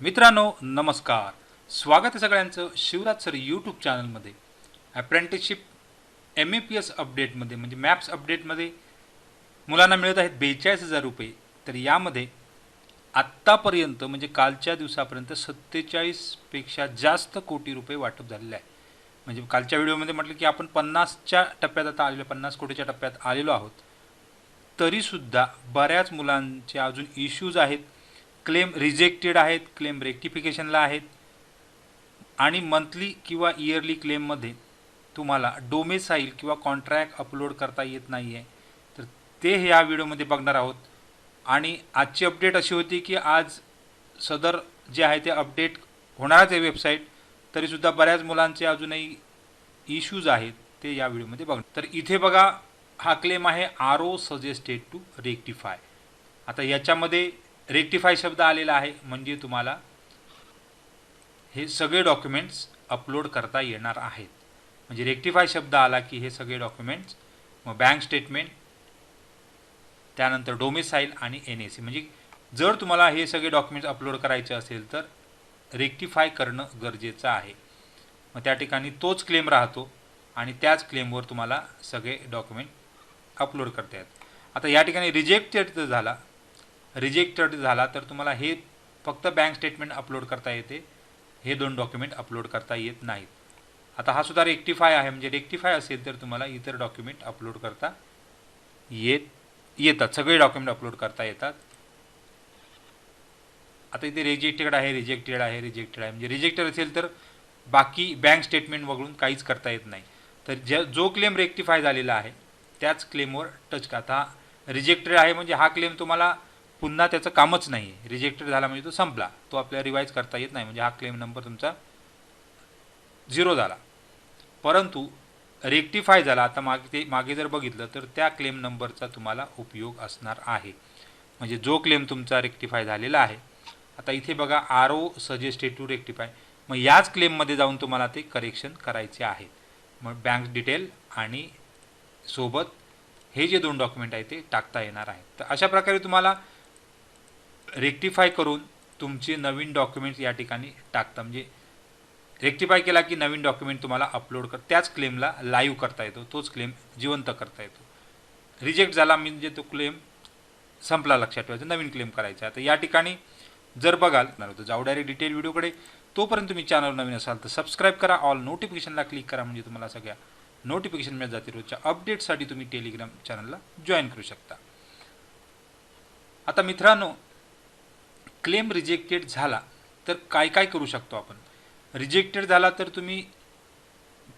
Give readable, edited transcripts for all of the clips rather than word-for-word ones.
मित्रांनो नमस्कार. स्वागत आहे सगळ्यांचं शिवराज सर यूट्यूब चॅनलमध्ये. अप्रेंटिसशिप MEPS अपडेटमध्ये म्हणजे मॅप्स अपडेटमध्ये मुलांना मिळत आहेत 42,000 रुपये. तर यामध्ये आत्तापर्यंत म्हणजे कालच्या दिवसापर्यंत 47पेक्षा जास्त कोटी रुपये वाटप झालेले आहे. म्हणजे कालच्या व्हिडिओमध्ये म्हटलं की आपण 50च्या टप्प्यात आता आलेलो, 50 कोटीच्या टप्प्यात आलेलो आहोत. तरीसुद्धा बऱ्याच मुलांचे अजून इश्यूज आहेत. क्लेम रिजेक्टेड आहेत, क्लेम रेक्टिफिकेशनला आहेत आणि मंथली किंवा इयरली क्लेममध्ये तुम्हाला डोमेसाईल किंवा कॉन्ट्रॅक्ट अपलोड करता येत नाही आहे. तर ते ह्या व्हिडिओमध्ये बघणार आहोत. आणि आजची अपडेट अशी होती की आज सदर जे आहे ते अपडेट होणारच आहे वेबसाईट, तरीसुद्धा बऱ्याच मुलांचे अजूनही इश्यूज आहेत ते या व्हिडिओमध्ये बघणार. तर इथे बघा, हा क्लेम आहे RO सजेस्टेड टू रेक्टिफाय. आता याच्यामध्ये रेक्टिफाय शब्द आलेला आहे म्हणजे तुम्हाला हे सगळे डॉक्युमेंट्स अपलोड करता येणार आहेत. म्हणजे रेक्टिफाय शब्द आला की हे सगळे डॉक्युमेंट्स, मग बँक स्टेटमेंट, त्यानंतर डोमेसाईल आणि NAC. म्हणजे जर तुम्हाला हे सगळे डॉक्युमेंट्स अपलोड करायचे असेल तर रेक्टिफाय करणं गरजेचं आहे. मग त्या ठिकाणी तोच क्लेम राहतो आणि त्याच क्लेमवर तुम्हाला सगळे डॉक्युमेंट अपलोड करता येतात. आता या ठिकाणी रिजेक्टेड झाला तर तुम्हाला हे फक्त बँक स्टेटमेंट अपलोड करता येते, हे दोन डॉक्युमेंट अपलोड करता येत नाहीत. आता हा सुद्धा रेक्टिफाय आहे, म्हणजे रेक्टिफाय असेल तर तुम्हाला इतर डॉक्युमेंट अपलोड करता येतात, सगळे डॉक्युमेंट अपलोड करता येतात. आता इथे रिजेक्टेड आहे म्हणजे रिजेक्टेड असेल तर बाकी बँक स्टेटमेंट वगळून काहीच करता येत नाही. तर जो क्लेम रेक्टिफाय झालेला आहे त्याच क्लेमवर टच का. आता रिजेक्टेड आहे म्हणजे हा क्लेम तुम्हाला पुन्हा त्याचं कामच नाही आहे. रिजेक्टेड झाला म्हणजे तो संपला, तो आपल्याला रिवाईज करता येत नाही, म्हणजे हा क्लेम नंबर तुमचा 0 झाला. परंतु रेक्टिफाय झाला, आता मागे जर बघितलं तर त्या क्लेम नंबरचा तुम्हाला उपयोग असणार आहे. म्हणजे जो क्लेम तुमचा रेक्टिफाय झालेला आहे, आता इथे बघा RO सजेस्टेड टू रेक्टिफाय, मग याच क्लेममध्ये जाऊन तुम्हाला ते करेक्शन करायचे आहे. मग बँक डिटेल आणि सोबत हे जे दोन डॉक्युमेंट आहे ते टाकता येणार आहे. तर अशा प्रकारे तुम्हाला रेक्टिफाय करून तुमचे नवीन डॉक्युमेंट्स या ठिकाणी टाकता, म्हणजे रेक्टिफाय केला की नवीन डॉक्युमेंट तुम्हाला अपलोड त्याच क्लेमला लाईव्ह करता येतो, तोच क्लेम जिवंत करता येतो. रिजेक्ट झाला म्हणजे तो क्लेम संपला, लक्षात ठेवायचं, नवीन क्लेम करायचा. आता या ठिकाणी जर बघाल जाऊ डायरेक्ट डिटेल व्हिडिओकडे. तोपर्यंत तुम्ही चॅनल नवीन असाल तर सबस्क्राईब करा, ऑल नोटिफिकेशनला क्लिक करा, म्हणजे तुम्हाला सगळ्या नोटिफिकेशन मिळत जातील. रोजच्या अपडेटसाठी तुम्ही टेलिग्राम चॅनलला जॉईन करू शकता. आता मित्रांनो, क्लेम रिजेक्टेड झाला तर काय काय करू शकतो आपण. रिजेक्टेड झाला तर तुम्ही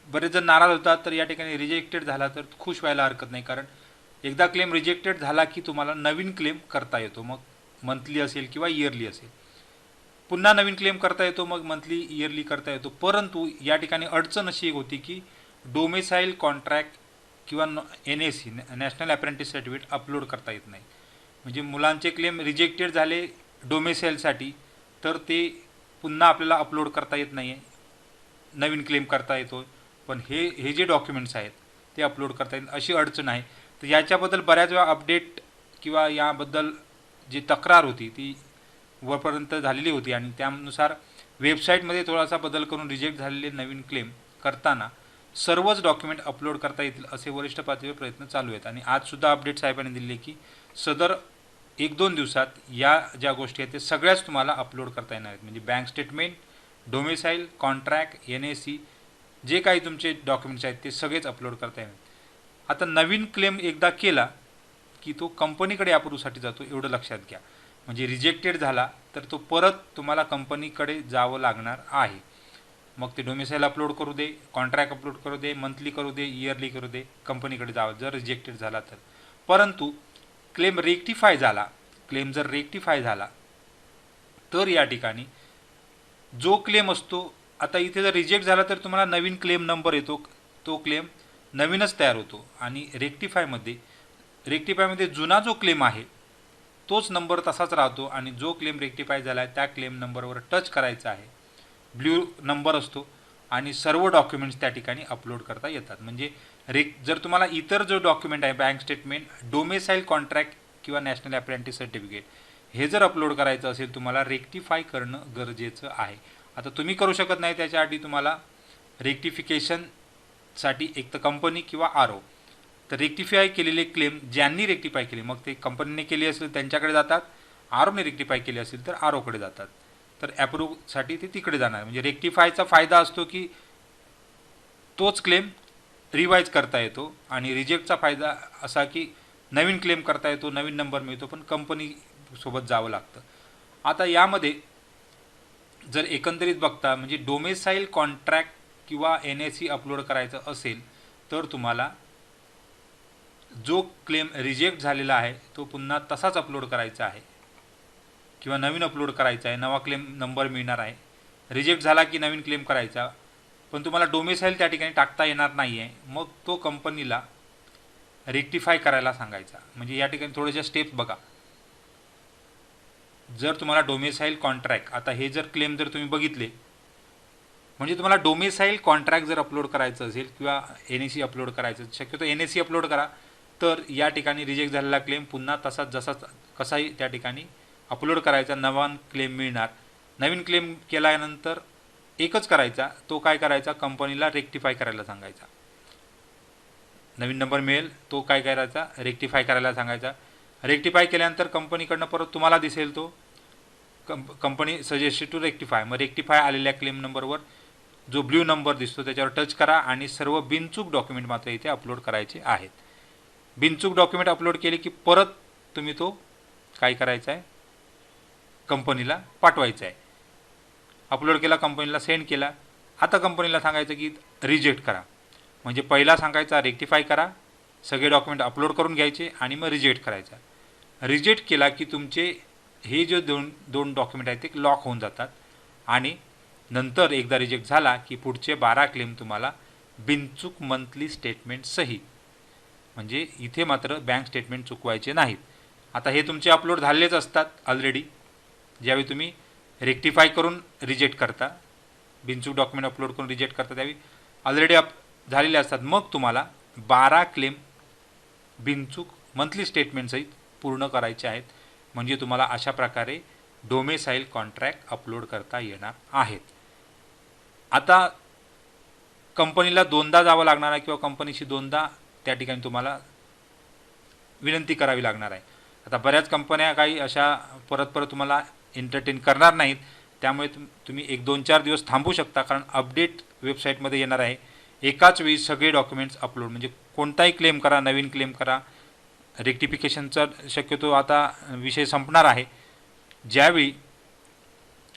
बरेच जण नाराज होतात, तर या ठिकाणी रिजेक्टेड झाला तर खुश व्हायला हरकत नाही, कारण एकदा क्लेम रिजेक्टेड झाला की तुम्हाला नवीन क्लेम करता येतो. मग मंथली असेल किंवा इयरली असेल, पुन्हा नवीन क्लेम करता येतो, मग मंथली इयरली करता येतो. परंतु या ठिकाणी अडचण अशी एक होती की डोमेसाईल कॉन्ट्रॅक्ट किंवा NAC national apprentice certificate upload करता येत नाही. म्हणजे मुलांचे क्लेम रिजेक्टेड झाले डोमेसाईलसाठी तर ते पुन्हा आपल्याला अपलोड करता येत नाही आहे, नवीन क्लेम करता येतो, पण हे जे डॉक्युमेंट्स आहेत ते अपलोड करता येत, अशी अडचण आहे. तर याच्याबद्दल बऱ्याच वेळा अपडेट किंवा याबद्दल जी तक्रार होती ती वरपर्यंत झालेली होती आणि त्यानुसार वेबसाईटमध्ये थोडासा बदल करून रिजेक्ट झालेले नवीन क्लेम करताना सर्वच डॉक्युमेंट अपलोड करता येतील असे वरिष्ठ पातळीवर प्रयत्न चालू आहेत. आणि आजसुद्धा अपडेट साहेबांनी दिले की सदर 1-2 दिवसात या ज्या गोष्टी आहेत ते सगळ्याच तुम्हाला अपलोड करता येणार आहेत. म्हणजे bank statement, domicile, contract, NAC, जे काही तुमचे डॉक्युमेंट्स आहेत ते सगळेच अपलोड करता येणार. आता नवीन क्लेम एकदा केला की तो कंपनीकडे अप्रूव्हसाठी जातो, एवढं लक्षात घ्या. म्हणजे रिजेक्टेड झाला तर तो परत तुम्हाला कंपनीकडे जावं लागणार आहे. मग ते डोमेसाईल अपलोड करू दे, कॉन्ट्रॅक्ट अपलोड करू दे, मंथली करू दे, इयरली करू दे, कंपनीकडे जावं जर रिजेक्टेड झाला तर. परंतु क्लेम जर रेक्टिफाय झाला तर या ठिकाणी जो क्लेम असतो, आता इथे जर रिजेक्ट झाला तर तुम्हाला नवीन क्लेम नंबर येतो, तो क्लेम नवीनच तयार होतो. आणि रेक्टिफायमध्ये जुना जो क्लेम आहे तोच नंबर तसाच राहतो आणि जो क्लेम रेक्टिफाय झाला आहे त्या क्लेम नंबरवर टच करायचा आहे, ब्ल्यू नंबर असतो आणि सर्व डॉक्युमेंट्स त्या ठिकाणी अपलोड करता येतात. म्हणजे जर तुम्हाला इतर जो डॉक्युमेंट आहे, बँक स्टेटमेंट, डोमेसाईल कॉन्ट्रॅक्ट किंवा नॅशनल अप्रेंटिस सर्टिफिकेट, हे जर अपलोड करायचं असेल तुम्हाला रेक्टिफाय करणं गरजेचं आहे. आता तुम्ही करू शकत नाही, त्याच्यासाठी तुम्हाला रेक्टिफिकेशनसाठी एक तर कंपनी किंवा RO, तर रेक्टिफाय केलेले क्लेम ज्यांनी रेक्टिफाय केले, मग ते कंपनीने केली असेल त्यांच्याकडे जातात, ROने रेक्टिफाय केले असेल तर ROकडे जातात, तर ॲप्रूव्हसाठी ते तिकडे जाणार. म्हणजे रेक्टिफायचा फायदा असतो की तोच क्लेम रिवाईज करता येतो आणि रिजेक्टचा फायदा असा की नवीन क्लेम करता येतो, नवीन नंबर मिळतो, पण कंपनीसोबत जावं लागतं. आता यामध्ये जर एकंदरीत बघता म्हणजे डोमेसाईल कॉन्ट्रॅक्ट किंवा NSE अपलोड करायचं असेल तर तुम्हाला जो क्लेम रिजेक्ट झालेला आहे तो पुन्हा तसाच अपलोड करायचा आहे किंवा नवीन अपलोड करायचा आहे, नवा क्लेम नंबर मिळणार आहे. रिजेक्ट झाला की नवीन क्लेम करायचा, पण तुम्हाला डोमेसाईल त्या ठिकाणी टाकता येणार नाही आहे, मग तो कंपनीला रेक्टिफाय करायला सांगायचा. म्हणजे या ठिकाणी थोड्याशा स्टेप्स बघा. जर तुम्हाला डोमेसाईल कॉन्ट्रॅक्ट, आता हे जर क्लेम जर तुम्ही बघितले, म्हणजे तुम्हाला डोमेसाईल कॉन्ट्रॅक्ट जर अपलोड करायचं असेल किंवा NSE अपलोड करायचं, शक्यतो NSE अपलोड करा, तर या ठिकाणी रिजेक्ट झालेला क्लेम पुन्हा तसाच जसा कसाही त्या ठिकाणी अपलोड करायचा, नवा क्लेम मिळणार. नवीन क्लेम केल्यानंतर एकच करायचा, तो काय करायचा, कंपनीला रेक्टिफाय करायला सांगायचा. नवीन नंबर मिळेल तो काय करायचा, रेक्टिफाय करायला सांगायचा. रेक्टिफाय केल्यानंतर कंपनीकडनं परत तुम्हाला दिसेल तो कंपनी सजेस्टेड टू रेक्टिफाय. मग रेक्टिफाय आलेल्या क्लेम नंबरवर जो ब्ल्यू नंबर दिसतो त्याच्यावर टच करा आणि सर्व बिनचूक डॉक्युमेंट मात्र इथे अपलोड करायचे आहेत. बिनचूक डॉक्युमेंट अपलोड केले की परत तुम्ही तो काय करायचा आहे, कंपनीला पाठवायचा आहे. अपलोड केला, कंपनीला सेंड केला. आता कंपनीला सांगायचं की रिजेक्ट करा. म्हणजे पहिला सांगायचा रेक्टिफाय करा, सगळे डॉक्युमेंट अपलोड करून घ्यायचे आणि मग रिजेक्ट करायचा. रिजेक्ट केला की तुमचे हे जे दोन डॉक्युमेंट आहेत ते लॉक होऊन जातात आणि नंतर एकदा रिजेक्ट झाला की पुढचे 12 क्लेम तुम्हाला बिनचूक मंथली स्टेटमेंट सहित, म्हणजे इथे मात्र बँक स्टेटमेंट चुकवायचे नाहीत. आता हे तुमचे अपलोड झालेलेच असतात ऑलरेडी. ज्यावेळी तुम्ही रेक्टिफाय करून रिजेक्ट करता, बिनचूक डॉक्युमेंट अपलोड करून रिजेक्ट करता, त्यावेळी ऑलरेडी झालेले असतात. मग तुम्हाला 12 क्लेम बिनचूक मंथली स्टेटमेंटसहित पूर्ण करायचे आहेत. म्हणजे तुम्हाला अशा प्रकारे डोमेसाईल कॉन्ट्रॅक्ट अपलोड करता येणार आहेत. आता कंपनीला दोनदा जावं लागणार आहे किंवा कंपनीशी दोनदा त्या ठिकाणी तुम्हाला विनंती करावी लागणार आहे. आता बऱ्याच कंपन्या काही अशा परत परत तुम्हाला एंटरटेन करणार नाहीत, त्यामुळे तुम्ही 1-2-4 दिवस थांबू शकता, कारण अपडेट वेबसाईटमध्ये येणार आहे. एकाच वेळी सगळे डॉक्युमेंट्स अपलोड, म्हणजे कोणताही क्लेम करा, नवीन क्लेम करा. रेक्टिफिकेशनचा शक्यतो आता विषय संपणार आहे. ज्यावेळी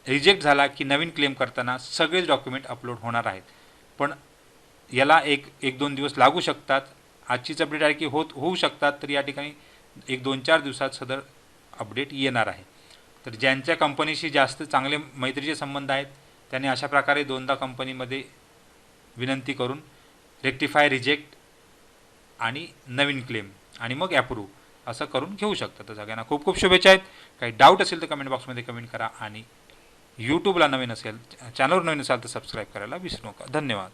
रिजेक्ट झाला की नवीन क्लेम करताना सगळेच डॉक्युमेंट अपलोड होणार आहेत, पण याला 1-2 दिवस लागू शकतात. आजचीच अपडेट आहे की होऊ शकतात, तर या ठिकाणी 1-2-4 दिवसात सदर अपडेट येणार आहे. तर ज्यांच्या कंपनीशी जास्त चांगले मैत्रीचे संबंध आहेत त्यांनी अशा प्रकारे दोनदा कंपनीमध्ये विनंती करून रेक्टिफाय, रिजेक्ट आणि नवीन क्लेम आणि मग ॲप्रूव्ह असं करून घेऊ शकता. तर सगळ्यांना खूप खूप शुभेच्छा आहेत. काही डाऊट असेल तर कमेंट बॉक्समध्ये कमेंट करा आणि यूट्यूबला नवीन असेल, चॅनलवर नवीन असाल तर सबस्क्राईब करायला विसरू नका. धन्यवाद.